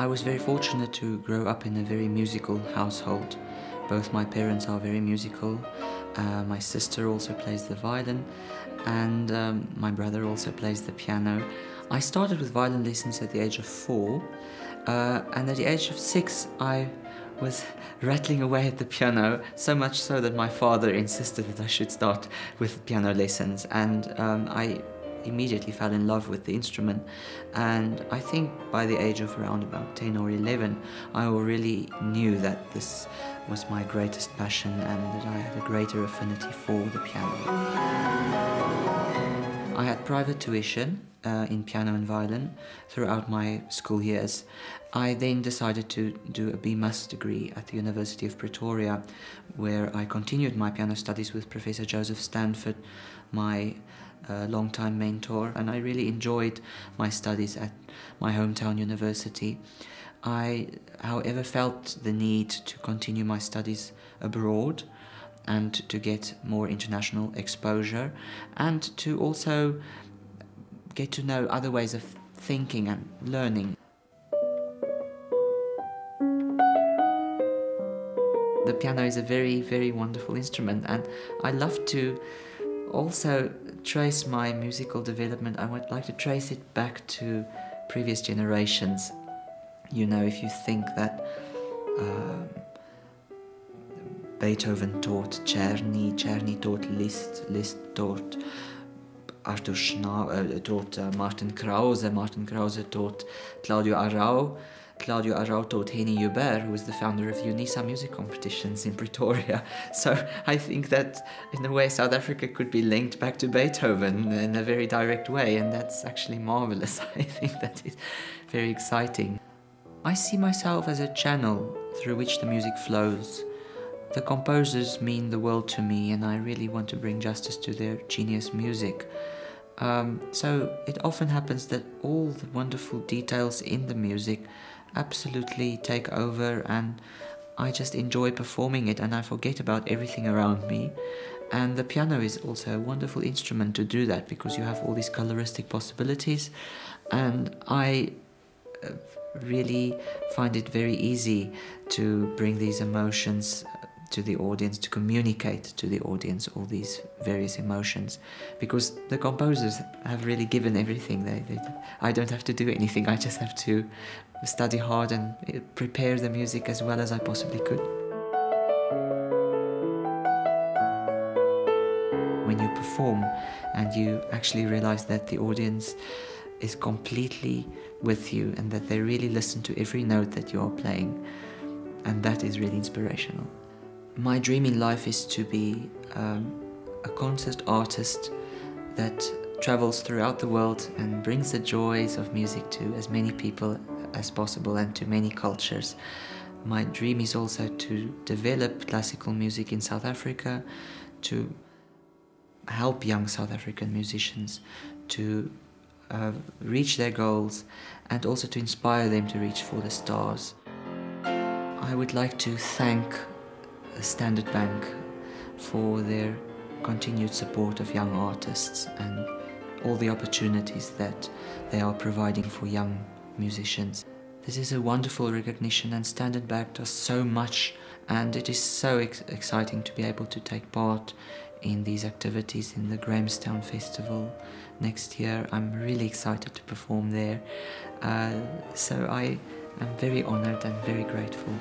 I was very fortunate to grow up in a very musical household. Both my parents are very musical. My sister also plays the violin, and my brother also plays the piano. I started with violin lessons at the age of 4, and at the age of 6 I was rattling away at the piano, so much so that my father insisted that I should start with piano lessons, and I immediately fell in love with the instrument. And I think by the age of around about 10 or 11 I already knew that this was my greatest passion and that I had a greater affinity for the piano. I had private tuition in piano and violin throughout my school years. I then decided to do a BMus degree at the University of Pretoria, where I continued my piano studies with Professor Joseph Stanford, my long-time mentor, and I really enjoyed my studies at my hometown university. I, however, felt the need to continue my studies abroad and to get more international exposure and to also get to know other ways of thinking and learning. The piano is a very, very wonderful instrument, and I love to also trace my musical development. I would like to trace it back to previous generations. You know, if you think that Beethoven taught Czerny, Czerny taught Liszt, Liszt taught Arthur Schnabel, taught Martin Krause, Martin Krause taught Claudio Arrau, Claudio Arrau taught Henny Hubert, who was the founder of UNISA music competitions in Pretoria. So I think that in a way South Africa could be linked back to Beethoven in a very direct way, and that's actually marvelous. I think that is very exciting. I see myself as a channel through which the music flows. The composers mean the world to me, and I really want to bring justice to their genius music. So it often happens that all the wonderful details in the music absolutely take over, and I just enjoy performing it and I forget about everything around me. And the piano is also a wonderful instrument to do that, because you have all these coloristic possibilities, and I really find it very easy to bring these emotions to the audience, to communicate to the audience all these various emotions, because the composers have really given everything. I don't have to do anything, I just have to study hard and prepare the music as well as I possibly could. When you perform and you actually realize that the audience is completely with you and that they really listen to every note that you're playing, and that is really inspirational. My dream in life is to be a concert artist that travels throughout the world and brings the joys of music to as many people as possible and to many cultures. My dream is also to develop classical music in South Africa, to help young South African musicians to reach their goals, and also to inspire them to reach for the stars. I would like to thank Standard Bank for their continued support of young artists and all the opportunities that they are providing for young musicians. This is a wonderful recognition, and Standard Bank does so much, and it is so exciting to be able to take part in these activities in the Grahamstown Festival next year. I'm really excited to perform there, so I am very honoured and very grateful.